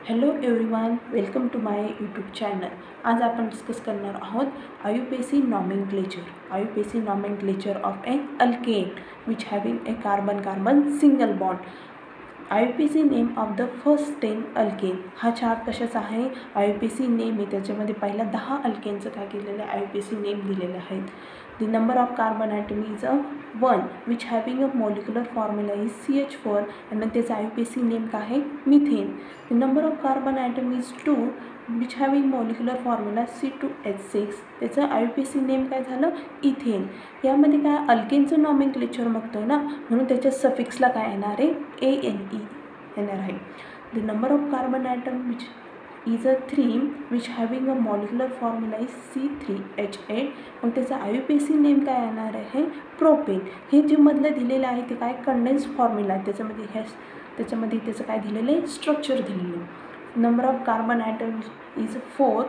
Hello everyone, welcome to my YouTube channel. आज आपण discuss करणार आहोत IUPAC nomenclature of an alkane which having a carbon single bond. IUPAC name of the first 10 alkane. हा chart कशाचा आहे? IUPAC name आहे, त्याच्यामध्ये पहिल्या 10 अल्केनचं काय केलेलं आहे, IUPAC नेम दिलेले आहेत. The number of carbon atom is 1 which having a molecular formula is CH4 and त्याचा IUPAC नेम काय आहे? Methane. The number of carbon atom is 2 which having molecular formula C2H6. त्याचं IUPAC नेम काय झालं? Ethane. यामध्ये काय अल्केनचं nomenclature बघतोय ना, म्हणून त्याच्या सफिक्सला काय येणार आहे? ANE येणार आहे. The number of carbon atom which is 3 which having a molecular formula is C3H8. मग त्याचा IUPAC नेम काय येणार आहे? प्रोपेन. हे जे मधलं दिलेलं आहे ते काय कंडेन्स फॉर्म्युला आहे, त्याच्यामध्ये त्याचं काय दिलेलं आहे? स्ट्रक्चर दिलेलं आहे. Number of carbon atom is 4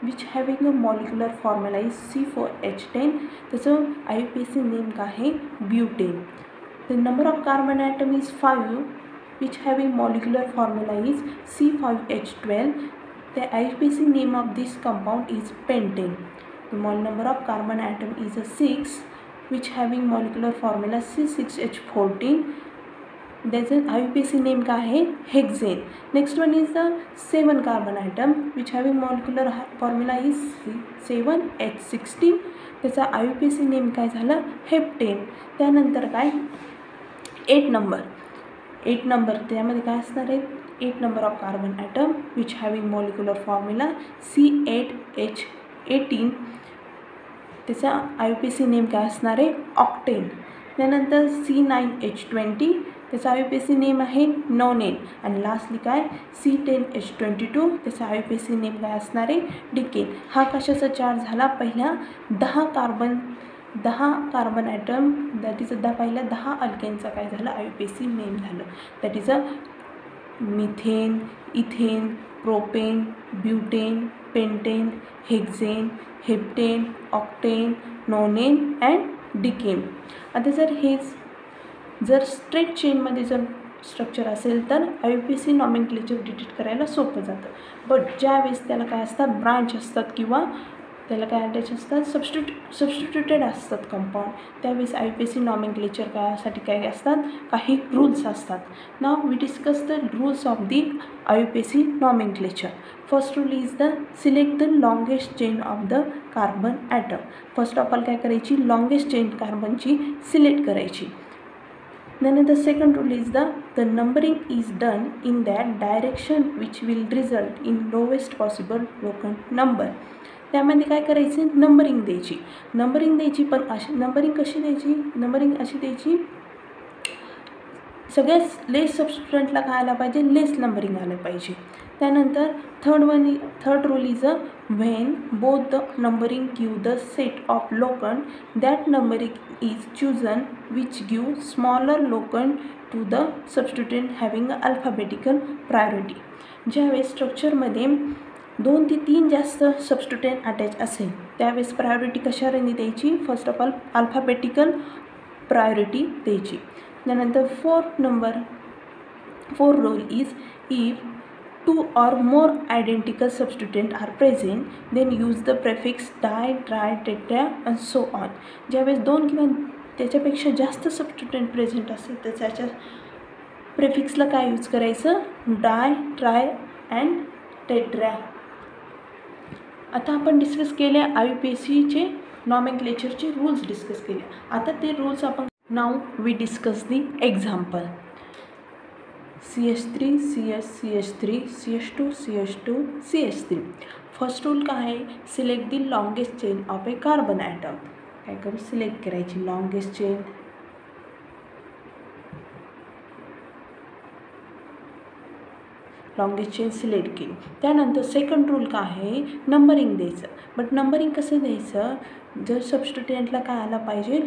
which having a molecular formula is C4H10. त्याचं IUPAC नेम काय आहे? Butane. The number of carbon atom is 5 which having molecular formula is C5H12. The IUPAC name of this compound is pentane. The number of carbon atom is 6 which having molecular formula C6H14. There's an IUPAC name का है? Hexane. Next one is the 7 carbon atom which having molecular formula is C7H16. त्याचा IUPAC name काय झालं? Heptane. त्यानंतर काय? 8 number त्यामध्ये काय असणार आहे? 8 number of carbon atom which having molecular formula C8H18. त्याचा IUPAC नेम काय असणार आहे? ऑक्टेन. त्यानंतर C9H20. त्याचा IUPAC नेम आहे नॉनेन. आणि लास्टली काय? C10H22. त्याचा IUPAC नेम काय असणार आहे? डिकेन. हा कशाचा चार्ट झाला? पहिल्या 10 कार्बन ॲटम दॅट इज पहिल्या 10 अल्केनचा काय झालं? IUPAC नेम झालं. That is methane, ethane, propane, butane, pentane, hexane, heptane, octane, nonane and decane. आता जर स्ट्रेट चेनमध्ये जर स्ट्रक्चर असेल तर IUPAC नॉमेनक्लेचर डिटेक्ट करायला सोपं जातं. बट ज्यावेळेस त्याला काय असतात? ब्रांच असतात किंवा त्याला काय अटॅच असतात? सबस्टिट्यूटेड असतात कंपाऊंड, त्यावेळेस IUPAC नॉमेनक्लेचर कायसाठी काय असतात? काही रूल्स असतात. Now we discuss the rules of the IUPAC nomenclature. First rule is the select the longest chain of the carbon atom. First of all काय करायची? लॉंगेस्ट चेन कार्बनची select करायची. Then the second rule is the numbering is done in that direction which will result in lowest possible local number. त्यामध्ये काय करायचं? Numbering द्यायची. पण अशी नंबरिंग कशी द्यायची? नंबरिंग अशी द्यायची, सगळ्यात लेस सबस्टिट्यूएंटला काय आला पाहिजे? लेस नंबरिंग आलं पाहिजे. त्यानंतर third rule is when both the numbering give the set of locant that numbering is chosen which give smaller locant to the substituent having alphabetical priority. ज्यावेळेस स्ट्रक्चरमध्ये 2 ते 3 जास्त सबस्टिट्यूएंट अटॅच असेल त्यावेळेस प्रायोरिटी कशावर द्यायची? First of all alphabetical priority द्यायची. त्यानंतर four rule is if 2 or more identical substituent are present, then use the prefix di, tri, tetra and so on. ज्यावेळेस 2 किंवा त्याच्यापेक्षा जास्त सबस्टिट्यूएंट प्रेझेंट असेल तर त्याच्या प्रेफिक्सला काय यूज करायचं? डाय, ट्राय अँड टेट्रा. आता आपण डिस्कस केले IUPACचे नॉमेनक्लेचरचे रूल्स डिस्कस केले. आता ते रूल्स आपण now we discuss the example. CH3, CH3, CH2, CH2, CH3. First rule काय आहे? Select the longest chain of a carbon atom. काय करू? सिलेक्ट करायची लॉंगेस्ट चेन. सिलेक्ट केली. त्यानंतर सेकंड रूल काय आहे? नंबरिंग द्यायचं. बट नंबरिंग कसं द्यायचं? जर सबस्टिट्यूएंटला काय आला पाहिजे?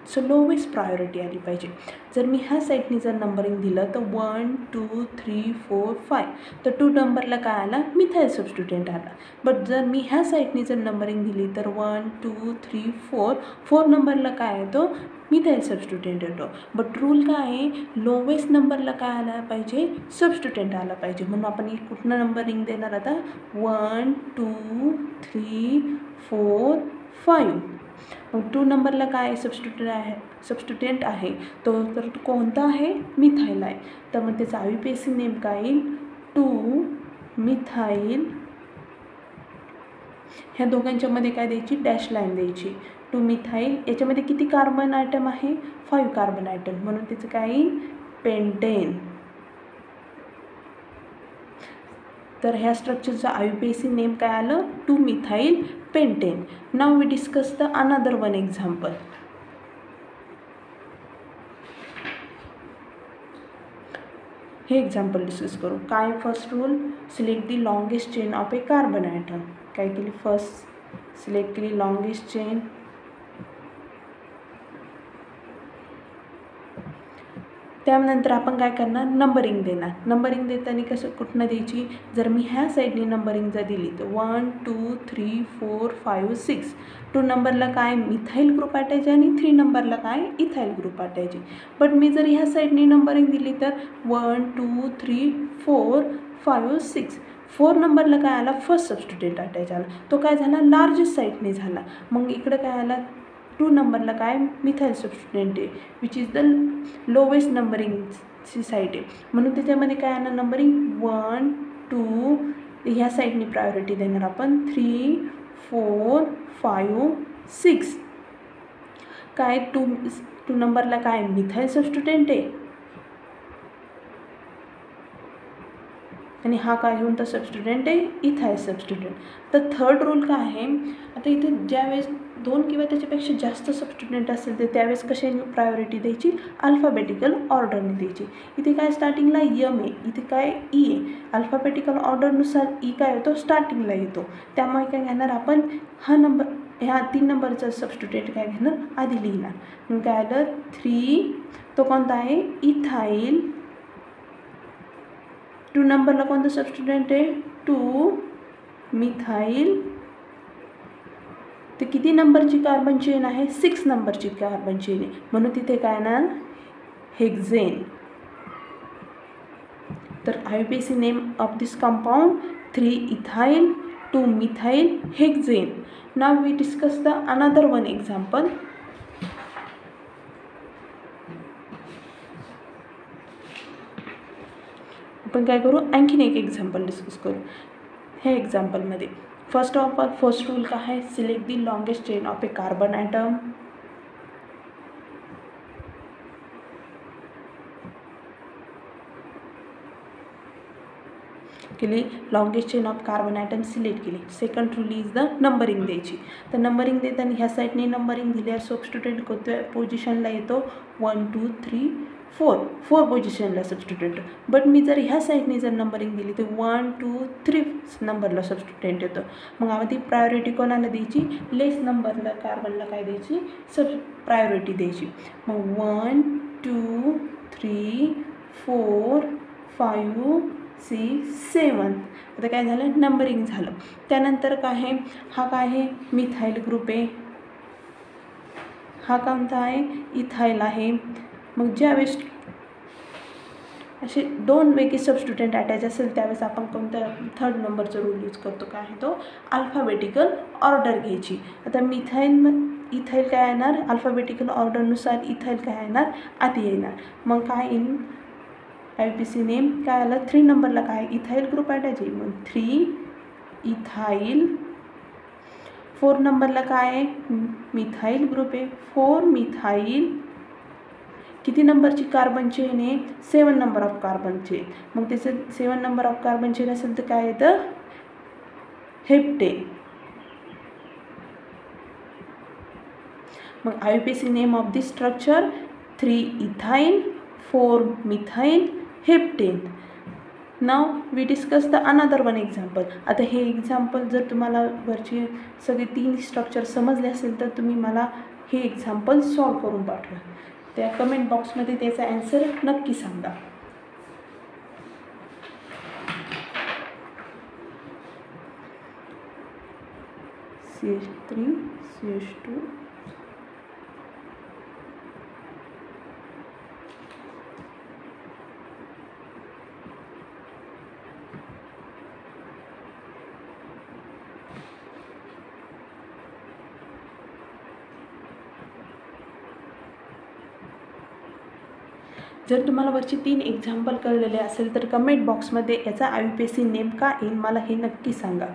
सो लोवेस्ट प्रायोरिटी आली पाहिजे. जर मी ह्या साईडनी जर नंबरिंग दिलं तर 1 2 3 4 5 तर 2 नंबरला काय आला, मिथाईल सबस्टिट्यूएंट आला. बट जर मी ह्या साईडनी जर नंबरिंग दिली तर 1 2 3 4 नंबरला काय येतो, मिथाईल सबस्टिट्यूएंट येतो. बट रूल काय आहे, लोवेस्ट नंबरला काय आला पाहिजे, सबस्टिट्यूएंट आला पाहिजे. म्हणून आपण कुठनं नंबरिंग देणार आता, 1 2 3 4 5. मग 2 नंबरला काय सबस्टिट्यूएंट आहे तो, तर कोणता आहे, मिथाईल आहे. तर मग त्याचा IUPAC नेम काय येईल, 2 मिथाईल. ह्या दोघांच्यामध्ये काय द्यायची, डॅश लाईन द्यायची. 2 मिथाईल. याच्यामध्ये किती कार्बन आयटम आहे, 5 कार्बन आयटम. म्हणून त्याचं काय येईल, पेंटेन. तर ह्या स्ट्रक्चरचं IUPAC नेम काय आलं, 2 मिथाईल पेंटेन. नाव we discuss the another one example. हे एक्झाम्पल डिस्कस करू. काय first rule, select the longest chain of a carbon atom. काय केली, फर्स्ट सिलेक्ट केली लॉंगेस्ट चेन. त्यानंतर आपण काय करणार, नंबरिंग देणार. नंबरिंग देताना कसं कुठनं द्यायची, जर मी ह्या साईडने नंबरिंग जर दिली तर 1 2 3 4 5 6. 2 नंबरला काय, मिथाईल ग्रुप अटॅच आणि 3 नंबरला काय, इथाईल ग्रुप अटॅच. बट मी जर ह्या साईडने नंबरिंग दिली तर 1 2 3 4 5 6. 4 नंबरला काय आला, फर्स्ट सबस्टिट्यूएंट अटॅच आला. तो काय झाला, लार्जेस्ट साईडने झाला. मग इकडं काय आला, 2 नंबरला काय, मिथाईल सबस्टिट्यूएंट आहे, विच इज द लोवेस्ट नंबरिंगची साईड आहे. म्हणून त्याच्यामध्ये काय आलं, नंबरिंग 1 2. ह्या साईडनी प्रायोरिटी देणार आपण, 3 4 5 6. काय 2 नंबरला काय, मिथाईल सबस्टिट्यूएंट आहे आणि हा काय होऊन तर सबस्टिट्यूएंट आहे, इथाईल सबस्टिट्यूएंट. तर थर्ड रूल काय आहे, आता इथे ज्यावेळेस 2 किंवा त्याच्यापेक्षा जास्त सबस्टिट्यूएंट असेल तर त्यावेळेस कशाने प्रायोरिटी द्यायची, अल्फाबेटिकल ऑर्डरने द्यायची. इथे काय स्टार्टिंगला M आहे, इथे काय E आहे. अल्फाबेटिकल ऑर्डरनुसार E काय येतो, स्टार्टिंगला येतो. त्यामुळे काय घेणार आपण, हा नंबर, ह्या 3 नंबरचा सबस्टिट्यूएंट काय घेणार, आधी लिहिणार. मग काय आलं, 3. तो कोणता आहे, इथाईल. 2 नंबरला कोणतं सबस्टिट्यूएंट आहे, 2 मिथाईल. ते किती नंबरची कार्बन चेन आहे, 6 नंबरची कार्बन चेन आहे. म्हणून तिथे काय ना, हेक्झेन. तर IUPAC name of this compound 3 ethyl 2 methyl hexane. Now we discuss the another one example. आपण काय करू, आणखीन एक एक्झाम्पल डिस्कस करू. ह्या एक्झाम्पलमध्ये first of all first rule काय आहे, select the longest chain of a carbon atom. केली, longest chain of carbon atom select केली. Second rule is the numbering द्यायची. तर नंबरिंग देताना ह्या साईडने नंबरिंग दिल्यावर सबस्टिट्यूएंट कोणत्या पोझिशनला येतो, 1 2 3 4 पोझिशनला सबस्टिट्यूएंट. बट मी जर ह्या साईडने जर नंबरिंग दिली तर 1 2 3 नंबरला सबस्टिट्यूएंट येतो. मग आधी प्रायोरिटी कोणाला द्यायची, लेस नंबरला कार्बनला काय द्यायची, प्रायोरिटी द्यायची. मग 1 2 3 4 5 6 7. आता काय झालं, नंबरिंग झालं. त्यानंतर काय आहे, हा काय आहे, मिथाईल ग्रुप आहे. हा कोणता आहे, इथाईल आहे. मग ज्यावेळेस असे 2 वेगळे सबस्टिट्यूएंट अटॅच असेल त्यावेळेस आपण कोणत्या थर्ड नंबरचा रूल यूज करतो, काय आहे तो, अल्फाबेटिकल ऑर्डर घ्यायची. आता इथाईल काय येणार, अल्फाबेटिकल ऑर्डरनुसार इथाईल काय येणार, आधी येणार. मग काय येईल, IUPAC नेम काय आलं, 3 नंबरला काय, इथाईल ग्रुप अटॅच आहे. मग 3 इथाईल. 4 नंबरला काय आहे, मिथाईल ग्रुप आहे, 4 मिथाईल. किती नंबरची कार्बन चेन आहे, 7 नंबर ऑफ कार्बन चेन. मग त्याचं 7 नंबर ऑफ कार्बन चेन असेल तर काय येतं, हेप्टेन. मग IUPAC name of this structure 3 ethyl 4 methyl heptane. नाव we discuss the another one example. आता हे एक्झाम्पल जर तुम्हाला वरची सगळे 3 स्ट्रक्चर समजले असेल तर तुम्ही मला हे एक्झाम्पल सॉल्व करून पाठवा. त्या कमेंट बॉक्समध्ये त्याचा ॲन्सर नक्की सांगा. CH3 CH2 जर तुम्हाला वरची 3 एक्झाम्पल कळलेले असेल तर कमेंट बॉक्समध्ये याचा IUPAC नेम का येईल मला हे नक्की सांगा.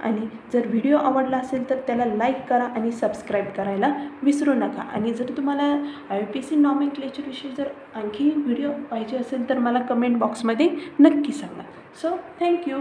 आणि जर व्हिडिओ आवडला असेल तर त्याला लाईक करा आणि सबस्क्राईब करायला विसरू नका. आणि जर तुम्हाला IUPAC नॉमेनक्लेचरविषयी जर आणखी व्हिडिओ पाहिजे असेल तर मला कमेंट बॉक्समध्ये नक्की सांगा. So thank you.